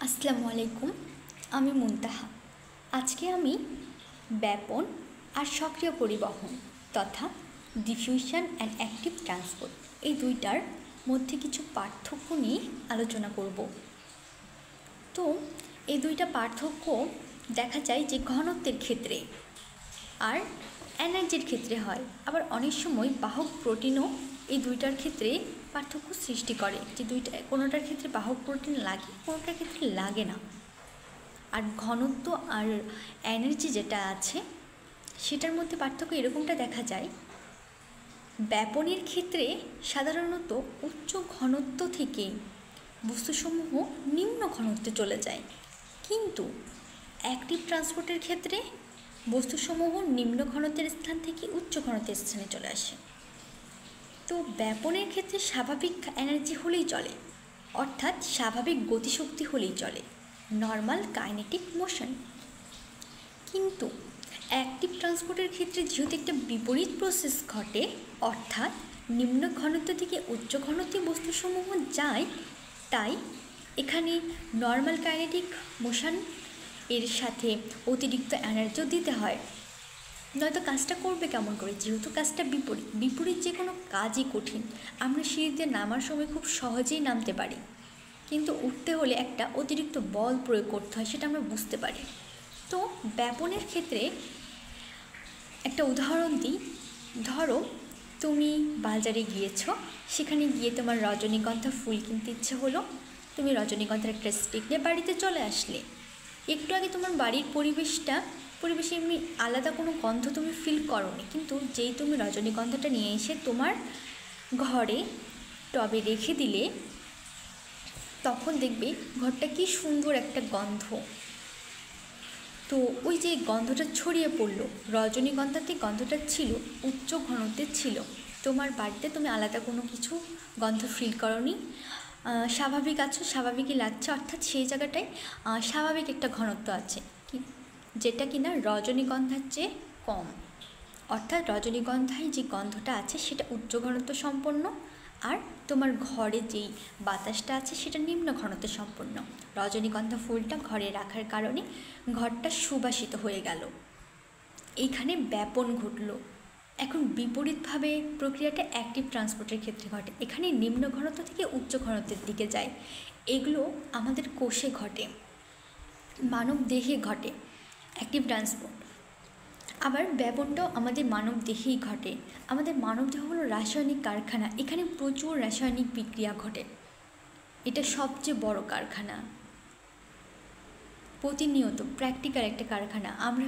আসসালামু আলাইকুম। আমি মুনতাহা। আজকে আমি ব্যাপন আর সক্রিয় পরিবহন তথা ডিফিউশন অ্যান্ড অ্যাক্টিভ ট্রান্সপোর্ট এই দুইটার মধ্যে কিছু পার্থক্য নিয়ে আলোচনা করব। তো এই দুইটা পার্থক্য দেখা যায় যে ঘনত্বের ক্ষেত্রে আর এনার্জির ক্ষেত্রে হয়, আবার অনেক সময় বাহক প্রোটিনও এই দুইটার ক্ষেত্রে পার্থক্য সৃষ্টি করে, যে কোনোটার ক্ষেত্রে বাহক প্রোটিন লাগে, কোনোটার ক্ষেত্রে লাগে না। আর ঘনত্ব আর এনার্জি যেটা আছে সেটার মধ্যে পার্থক্য এরকমটা দেখা যায়, ব্যাপনের ক্ষেত্রে সাধারণত উচ্চ ঘনত্ব থেকে বস্তুসমূহ নিম্ন ঘনত্বে চলে যায়, কিন্তু অ্যাক্টিভ ট্রান্সপোর্টের ক্ষেত্রে বস্তুসমূহ নিম্ন ঘনত্বের স্থান থেকে উচ্চ ঘনত্বের স্থানে চলে আসে। তো ব্যাপনের ক্ষেত্রে স্বাভাবিক এনার্জি হলেই চলে, অর্থাৎ স্বাভাবিক গতিশক্তি হলেই চলে, নর্মাল কাইনেটিক মোশন। কিন্তু অ্যাক্টিভ ট্রান্সপোর্টের ক্ষেত্রে যেহেতু একটা বিপরীত প্রসেস ঘটে, অর্থাৎ নিম্ন ঘনত্ব থেকে উচ্চ ঘনত্বে বস্তুসমূহ যায়, তাই এখানে নর্মাল কাইনেটিক মোশন এর সাথে অতিরিক্ত এনার্জিও দিতে হয়, নয়তো কাজটা করবে কেমন করে, যেহেতু কাজটা বিপরীত যে কোনো কাজই কঠিন। আমরা সিঁড়িতে নামার সময় খুব সহজেই নামতে পারি, কিন্তু উঠতে হলে একটা অতিরিক্ত বল প্রয়োগ করতে হয়, সেটা আমরা বুঝতে পারি। তো ব্যাপনের ক্ষেত্রে একটা উদাহরণ দিই। ধরো তুমি বাজারে গিয়েছ, সেখানে গিয়ে তোমার রজনীগন্ধা ফুল কিনতে ইচ্ছে হলো, তুমি রজনীগন্ধার একটা স্টিক নিয়ে বাড়িতে চলে আসলে। একটু আগে তোমার বাড়ির পরিবেশে এমনি আলাদা কোনো গন্ধ তুমি ফিল করোনি, কিন্তু যেই তুমি রজনীগন্ধাটা নিয়ে এসে তোমার ঘরে টবে রেখে দিলে, তখন দেখবে ঘরটা কি সুন্দর একটা গন্ধ। তো ওই যে গন্ধটা ছড়িয়ে পড়লো, রজনীগন্ধাতে গন্ধটা ছিল, উচ্চ ঘনত্বের ছিল, তোমার বাড়িতে তুমি আলাদা কোনো কিছু গন্ধ ফিল করোনি, স্বাভাবিক আছো, স্বাভাবিকই লাগছে, অর্থাৎ সেই জায়গাটায় স্বাভাবিক একটা ঘনত্ব আছে, যেটা কিনা রজনীগন্ধার চেয়ে কম। অর্থাৎ রজনীগন্ধায় যে গন্ধটা আছে সেটা উচ্চ ঘনত্ব সম্পন্ন, আর তোমার ঘরে যেই বাতাসটা আছে সেটা নিম্ন ঘনত্ব সম্পন্ন। রজনীগন্ধা ফুলটা ঘরে রাখার কারণে ঘরটা সুবাসিত হয়ে গেল, এইখানে ব্যাপন ঘটল। এখন বিপরীতভাবে প্রক্রিয়াটা অ্যাক্টিভ ট্রান্সপোর্টের ক্ষেত্রে ঘটে, এখানে নিম্ন ঘনত্ব থেকে উচ্চ ঘনত্বের দিকে যায়। এগুলো আমাদের কোষে ঘটে, মানব দেহে ঘটে অ্যাক্টিভ ট্রান্সপোর্ট। আবার ব্যাপনটাও আমাদের মানব দেহেই ঘটে। আমাদের মানব দেহ হলো রাসায়নিক কারখানা, এখানে প্রচুর রাসায়নিক বিক্রিয়া ঘটে, এটা সবচেয়ে বড় কারখানা, প্রতিনিয়ত প্র্যাকটিক্যাল একটা কারখানা, আমরা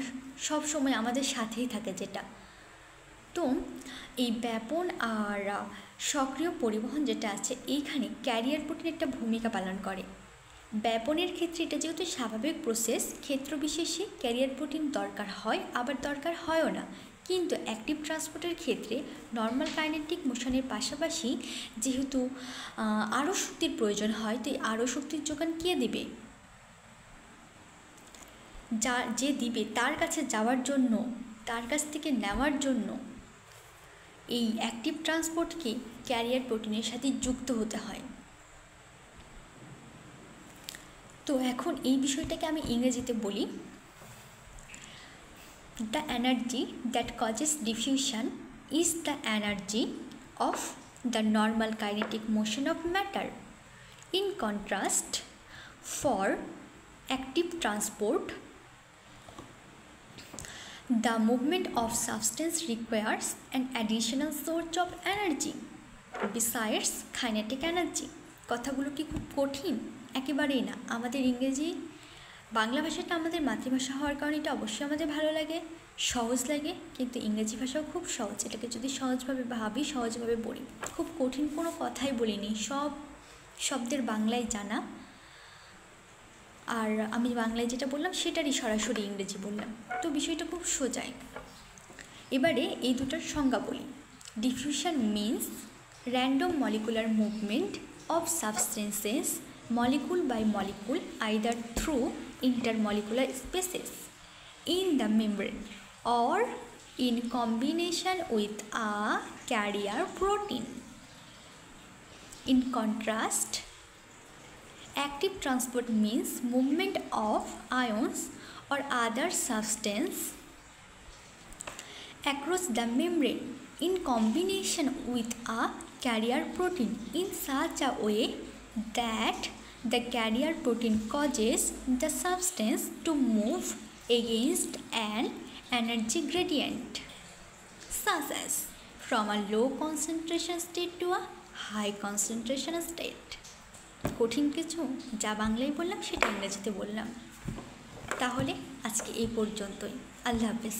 সব সময় আমাদের সাথেই থাকে যেটা। তো এই ব্যাপন আর সক্রিয় পরিবহন যেটা আছে, এইখানে ক্যারিয়ার প্রোটিন একটা ভূমিকা পালন করে। ব্যাপনের ক্ষেত্রে এটা যেহেতু স্বাভাবিক প্রসেস, ক্ষেত্র বিশেষে ক্যারিয়ার প্রোটিন দরকার হয়, আবার দরকার হয়ও না। কিন্তু অ্যাক্টিভ ট্রান্সপোর্টের ক্ষেত্রে নর্মাল কাইনেটিক মোশনের পাশাপাশি যেহেতু আরও শক্তির প্রয়োজন হয়, তো এই আরও শক্তির যোগান কে দেবে? যে দিবে তার কাছে যাওয়ার জন্য, তার কাছ থেকে নেওয়ার জন্য এই অ্যাক্টিভ ট্রান্সপোর্টকে ক্যারিয়ার প্রোটিনের সাথে যুক্ত হতে হয়। তো এখন এই বিষয়টাকে আমি ইংরেজিতে বলি। The energy that causes diffusion is the energy of the normal kinetic motion of matter. In contrast, for active transport, the movement of substance requires an additional source of energy besides kinetic energy. কথাগুলো কি খুব কঠিন? একেবারেই না। আমাদের ইংরেজি, বাংলা ভাষাটা আমাদের মাতৃভাষা হওয়ার কারণে এটা অবশ্যই আমাদের ভালো লাগে, সহজ লাগে, কিন্তু ইংরেজি ভাষাও খুব সহজ। এটাকে যদি সহজভাবে ভাবি, সহজভাবে বলি, খুব কঠিন কোনো কথাই বলিনি, সব শব্দের বাংলায় জানা, আর আমি বাংলায় যেটা বললাম সেটারই সরাসরি ইংরেজি বললাম, তো বিষয়টা খুব সোজাই। এবারে এই দুটার সংজ্ঞা বলি। Diffusion means random molecular movement of substances molecule by molecule either through intermolecular spaces in the membrane or in combination with a carrier protein. In contrast, Active transport means movement of ions or other substance across the membrane in combination with a carrier protein in such a way that the carrier protein causes the substance to move against an energy gradient, such as from a low concentration state to a high concentration state. কঠিন কিছু যা বাংলায় বললাম সেটা ইংরেজিতে বললাম। তাহলে আজকে এই পর্যন্তই। আল্লাহ হাফেজ।